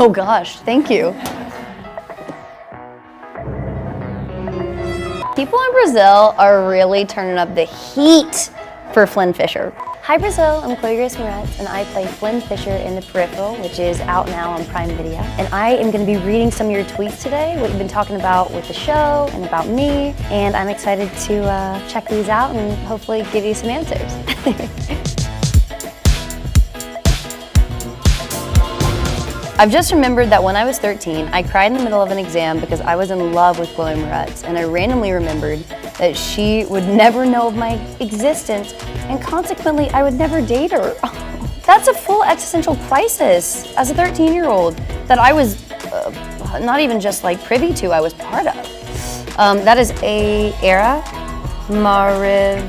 Oh gosh, thank you. People in Brazil are really turning up the heat for Flynn Fisher. Hi Brazil, I'm Chloe Grace Moretz, and I play Flynn Fisher in The Peripheral, which is out now on Prime Video. And I am going to be reading some of your tweets today, what you've been talking about with the show and about me, and I'm excited to check these out and hopefully give you some answers. I've just remembered that when I was 13, I cried in the middle of an exam because I was in love with Chloe Moretz, and I randomly remembered that she would never know of my existence, and consequently, I would never date her. That's a full existential crisis as a 13-year-old that I was not even just like privy to, I was part of. That is a era Marivlesid.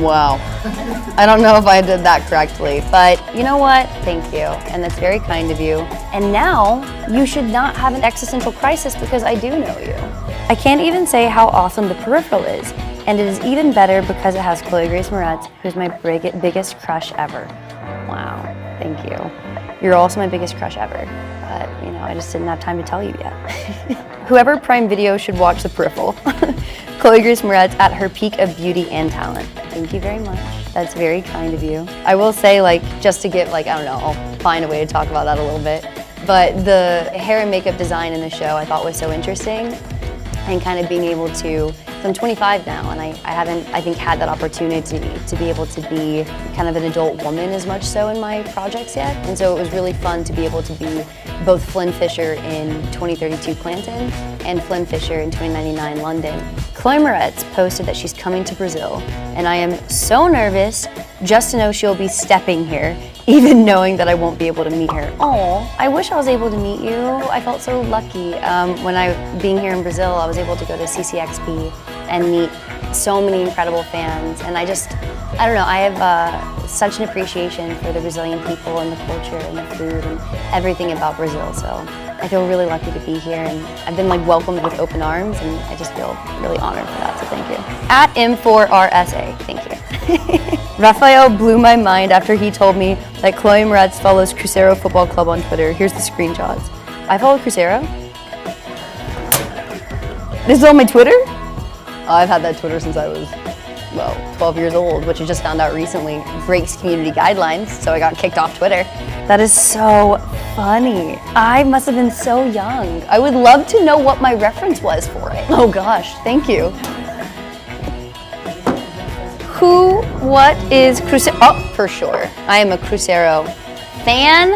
Wow. I don't know if I did that correctly, but you know what? Thank you, and that's very kind of you. And now, you should not have an existential crisis because I do know you. I can't even say how awesome The Peripheral is, and it is even better because it has Chloe Grace Moretz, who's my biggest crush ever. Wow, thank you. You're also my biggest crush ever, but you know, I just didn't have time to tell you yet. Whoever Prime Video should watch The Peripheral. Chloe Grace Moretz at her peak of beauty and talent. Thank you very much. That's very kind of you. I will say, like, just to get, like, I don't know, I'll find a way to talk about that a little bit. But the hair and makeup design in the show I thought was so interesting, and kind of being able to, so I'm 25 now, and I haven't, I think, had that opportunity to be able to be kind of an adult woman as much so in my projects yet. And so it was really fun to be able to be both Flynn Fisher in 2032 Clanton and Flynn Fisher in 2099 London. Chloe Moretz posted that she's coming to Brazil, and I am so nervous just to know she'll be stepping here, even knowing that I won't be able to meet her. Oh, I wish I was able to meet you. I felt so lucky. Being here in Brazil, I was able to go to CCXP and meet so many incredible fans, and I don't know, I have such an appreciation for the Brazilian people and the culture and the food and everything about Brazil, so I feel really lucky to be here, and I've been like welcomed with open arms, and I just feel really honored for that, so thank you. At M4RSA, thank you. Rafael blew my mind after he told me that Chloe Moretz follows Cruzeiro Football Club on Twitter. Here's the screenshots. I follow Cruzeiro? This is on my Twitter? I've had that Twitter since I was, well, 12 years old, which I just found out recently breaks community guidelines, so I got kicked off Twitter. That is so funny. I must have been so young. I would love to know what my reference was for it. Oh gosh, thank you. What is Cruzeiro? Oh, for sure. I am a Cruzeiro fan,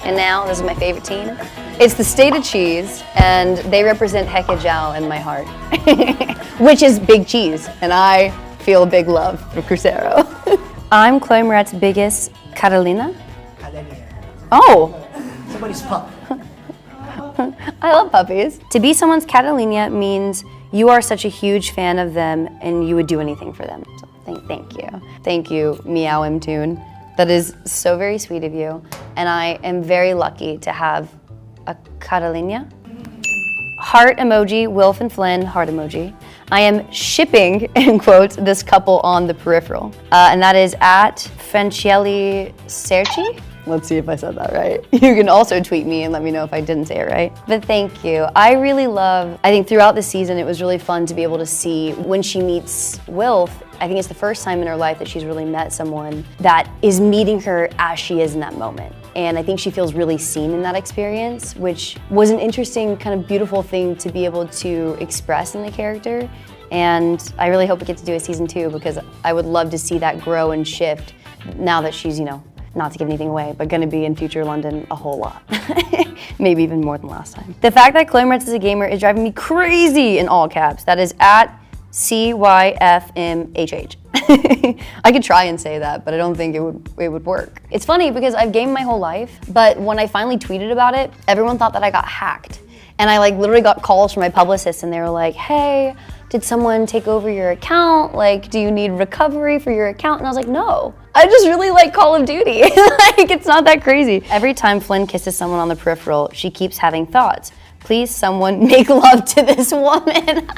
and now this is my favorite team. It's the state of cheese, and they represent Requeijão in my heart, which is big cheese, and I feel a big love for Cruzeiro. I'm Chloe Moretz's biggest Catalina. Oh. Somebody's pup. I love puppies. To be someone's Catalina means you are such a huge fan of them and you would do anything for them. So thank you. Thank you, Meow Mtoon. That is so very sweet of you. And I am very lucky to have a Catalina. Heart emoji, Wilf and Flynn, heart emoji. I am shipping, in quotes, this couple on The Peripheral. And that is at Francielli Cerci. Let's see if I said that right. You can also tweet me and let me know if I didn't say it right. But thank you. I think throughout the season, it was really fun to be able to see when she meets Wilf. I think it's the first time in her life that she's really met someone that is meeting her as she is in that moment. And I think she feels really seen in that experience, which was an interesting, kind of beautiful thing to be able to express in the character. And I really hope we get to do a season 2 because I would love to see that grow and shift now that she's, you know, not to give anything away, but gonna be in future London a whole lot. Maybe even more than last time. The fact that Chloe Moretz is a gamer is driving me crazy in all caps. That is at CYFMHH. I could try and say that, but I don't think it would work. It's funny because I've gamed my whole life, but when I finally tweeted about it, everyone thought that I got hacked. And I like literally got calls from my publicist and they were like, hey, did someone take over your account? Like, do you need recovery for your account? And I was like, no, I just really like Call of Duty. Like, it's not that crazy. Every time Flynn kisses someone on The Peripheral, she keeps having thoughts. Please, someone make love to this woman.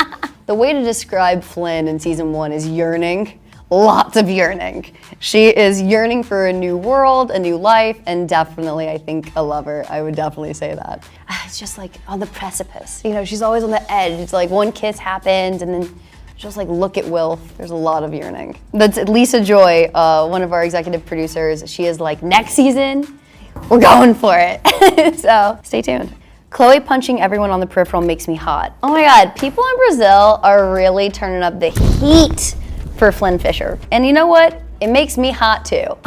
The way to describe Flynn in season 1 is yearning. lots of yearning. She is yearning for a new world, a new life, and definitely, I think, a lover. I would definitely say that. It's just like on the precipice. You know, she's always on the edge. It's like one kiss happened, and then just like, look at Wilf. There's a lot of yearning. That's Lisa Joy, one of our executive producers. She is like, next season, we're going for it. So stay tuned. Chloe punching everyone on the peripheral makes me hot. Oh my God, people in Brazil are really turning up the heat for Flynn Fisher. And you know what? It makes me hot too.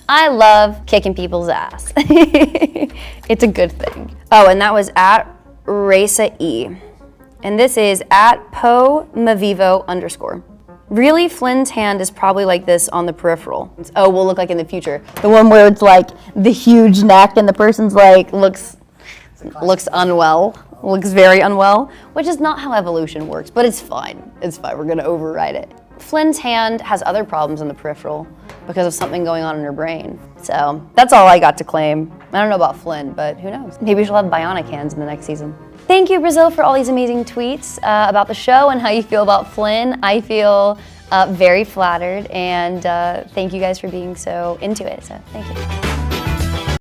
I love kicking people's ass. It's a good thing. Oh, and that was at Raisa E. And this is at PoMavivo_. Really, Flynn's hand is probably like this on the peripheral. Oh, will look like in the future. The one where it's like the huge neck and the person's like looks unwell, looks very unwell, which is not how evolution works, but it's fine. It's fine, we're gonna override it. Flynn's hand has other problems in the peripheral because of something going on in her brain. So that's all I got to claim. I don't know about Flynn, but who knows? Maybe she'll have bionic hands in the next season. Thank you, Brazil, for all these amazing tweets about the show and how you feel about Flynn. I feel very flattered, and thank you guys for being so into it, so thank you.